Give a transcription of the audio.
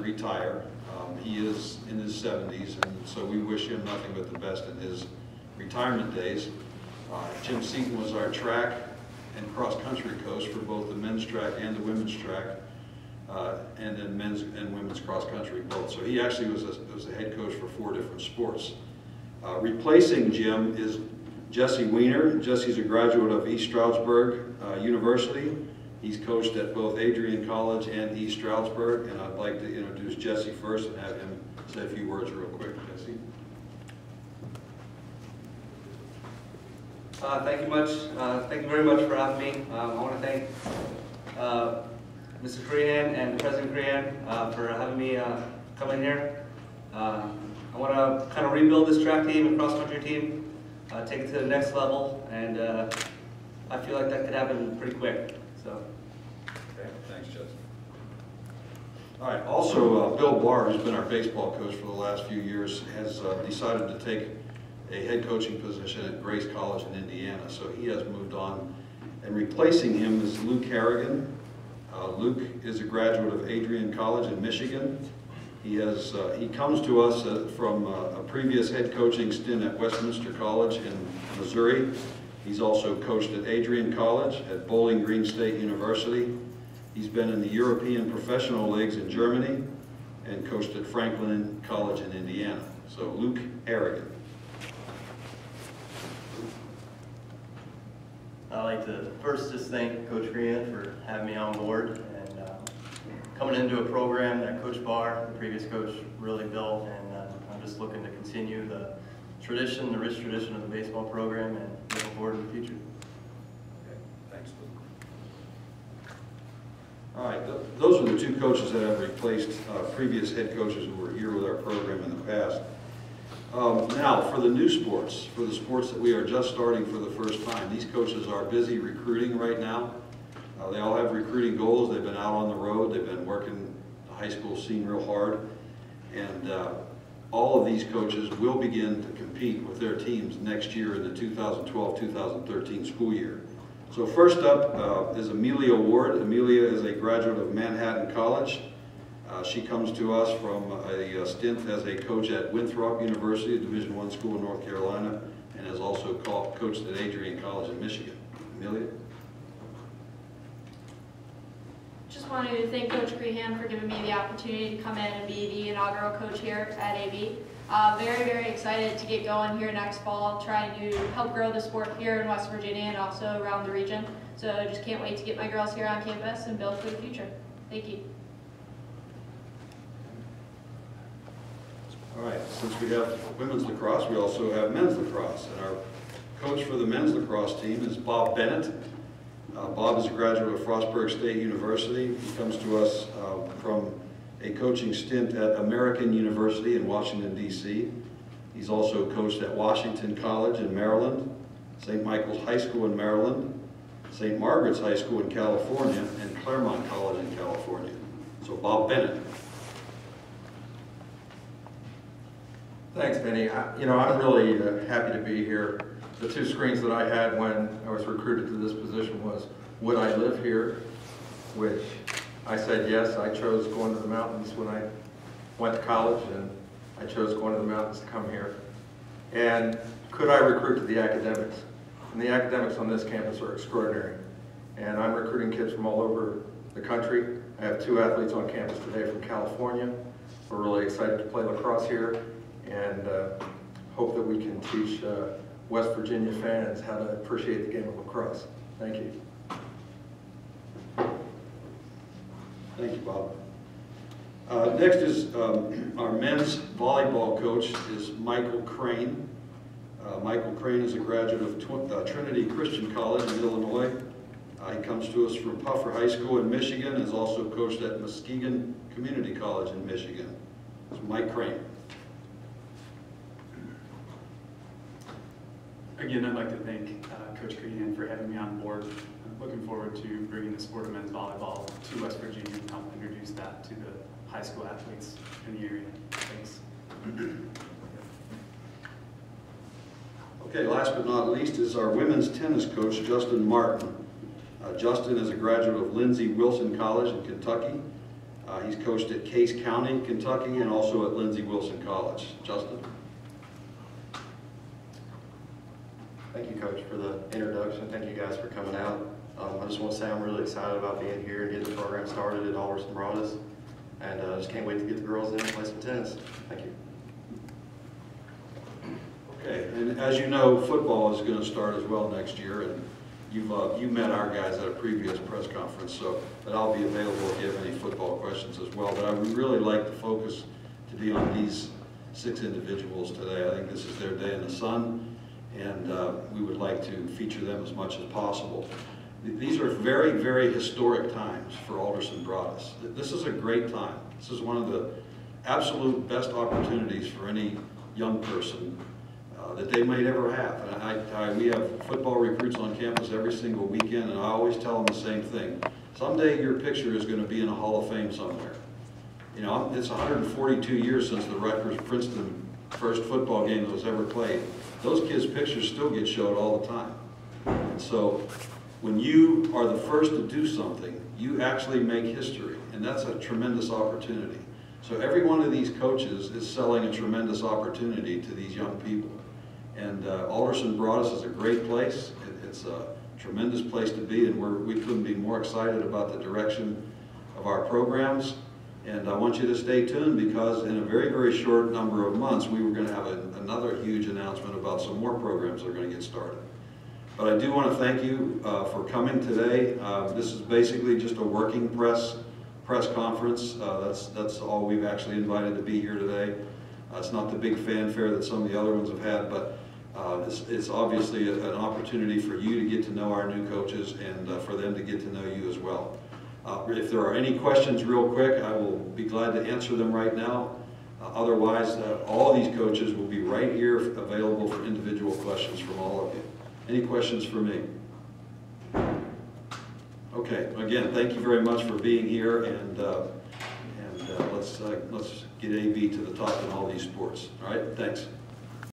retire. He is in his 70s, and so we wish him nothing but the best in his retirement days. Jim Seaton was our track and cross-country coach for both the men's track and the women's track, and then men's and women's cross-country both. So he actually was a head coach for 4 different sports. Replacing Jim is Jesse Weiner. Jesse's a graduate of East Stroudsburg University. He's coached at both Adrian College and East Stroudsburg, and I'd like to introduce Jesse first and have him say a few words real quick. Jesse. Thank you much. Thank you very much for having me. I want to thank Mr. Crehan and President Crehan for having me come in here. I want to kind of rebuild this track team and cross-country team, take it to the next level, and I feel like that could happen pretty quick. So. Okay, thanks, Jesse. All right. Also, Bill Barr, who's been our baseball coach for the last few years, has decided to take a head coaching position at Grace College in Indiana, so he has moved on. And replacing him is Luke Harrigan. Luke is a graduate of Adrian College in Michigan. He comes to us from a previous head coaching stint at Westminster College in Missouri. He's also coached at Adrian College, at Bowling Green State University. He's been in the European professional leagues in Germany and coached at Franklin College in Indiana. So Luke Harrigan. I'd like to first just thank Coach Crehan for having me on board and coming into a program that Coach Barr, the previous coach, really built, and I'm just looking to continue the tradition, the rich tradition of the baseball program, and looking forward to the future. Okay, thanks, Luke. All right, those are the two coaches that have replaced previous head coaches who were here with our program in the past. Now, for the new sports, for the sports that we are just starting for the first time, these coaches are busy recruiting right now. They all have recruiting goals. They've been out on the road. They've been working the high school scene real hard. And all of these coaches will begin to compete with their teams next year in the 2012-2013 school year. So first up is Amelia Ward. Amelia is a graduate of Manhattan College. She comes to us from a stint as a coach at Winthrop University, a Division I school in North Carolina, and has also coached at Adrian College in Michigan. Amelia? Just wanted to thank Coach Crehan for giving me the opportunity to come in and be the inaugural coach here at AB. Very, very excited to get going here next fall, trying to help grow the sport here in West Virginia and also around the region. So just can't wait to get my girls here on campus and build for the future. Thank you. All right, since we have women's lacrosse, we also have men's lacrosse. And our coach for the men's lacrosse team is Bob Bennett. Bob is a graduate of Frostburg State University. He comes to us from a coaching stint at American University in Washington, D.C. He's also coached at Washington College in Maryland, St. Michael's High School in Maryland, St. Margaret's High School in California, and Claremont College in California. So Bob Bennett. Thanks, Benny. I'm really happy to be here. The two screens that I had when I was recruited to this position was, would I live here? Which I said yes. I chose going to the mountains when I went to college, and I chose going to the mountains to come here. And could I recruit to the academics? And the academics on this campus are extraordinary. And I'm recruiting kids from all over the country. I have 2 athletes on campus today from California. We're really excited to play lacrosse here, and hope that we can teach West Virginia fans how to appreciate the game of lacrosse. Thank you. Thank you, Bob. Next is our men's volleyball coach is Michael Crane. Michael Crane is a graduate of Trinity Christian College in Illinois. He comes to us from Puffer High School in Michigan, and has also coached at Muskegon Community College in Michigan. It's Mike Crane. Again, I'd like to thank Coach Crehan for having me on board. I'm looking forward to bringing the sport of men's volleyball to West Virginia and help introduce that to the high school athletes in the area. Thanks. Okay, last but not least is our women's tennis coach, Justin Martin. Justin is a graduate of Lindsey Wilson College in Kentucky. He's coached at Case County, Kentucky, and also at Lindsey Wilson College. Justin? Thank you, Coach, for the introduction. Thank you guys for coming out. I just want to say I'm really excited about being here and getting the program started at Alderson-Broaddus. And I just can't wait to get the girls in and play some tennis. Thank you. Okay, and as you know, football is going to start as well next year, and you've met our guys at a previous press conference, so that I'll be available if you have any football questions as well. But I would really like the focus to be on these 6 individuals today. I think this is their day in the sun, and we would like to feature them as much as possible. These are very, very historic times for Alderson-Broaddus. This is a great time. This is one of the absolute best opportunities for any young person that they might ever have. And we have football recruits on campus every single weekend, and I always tell them the same thing. Someday your picture is going to be in a Hall of Fame somewhere. You know, it's 142 years since the Rutgers-Princeton first football game that was ever played. Those kids' pictures still get showed all the time. And so when you are the first to do something, you actually make history, and that's a tremendous opportunity. So every one of these coaches is selling a tremendous opportunity to these young people. And Alderson-Broaddus is a great place. It's a tremendous place to be, and we couldn't be more excited about the direction of our programs. And I want you to stay tuned, because in a very, very short number of months, we were going to have another huge announcement about some more programs that are going to get started. But I do want to thank you for coming today. This is basically just a working press conference. That's all we've actually invited to be here today. It's not the big fanfare that some of the other ones have had, but it's obviously an opportunity for you to get to know our new coaches, and for them to get to know you as well. If there are any questions real quick, I will be glad to answer them right now. Otherwise, all of these coaches will be right here available for individual questions from all of you. Any questions for me? Okay, again, thank you very much for being here, and let's get AB to the top in all these sports. All right, thanks.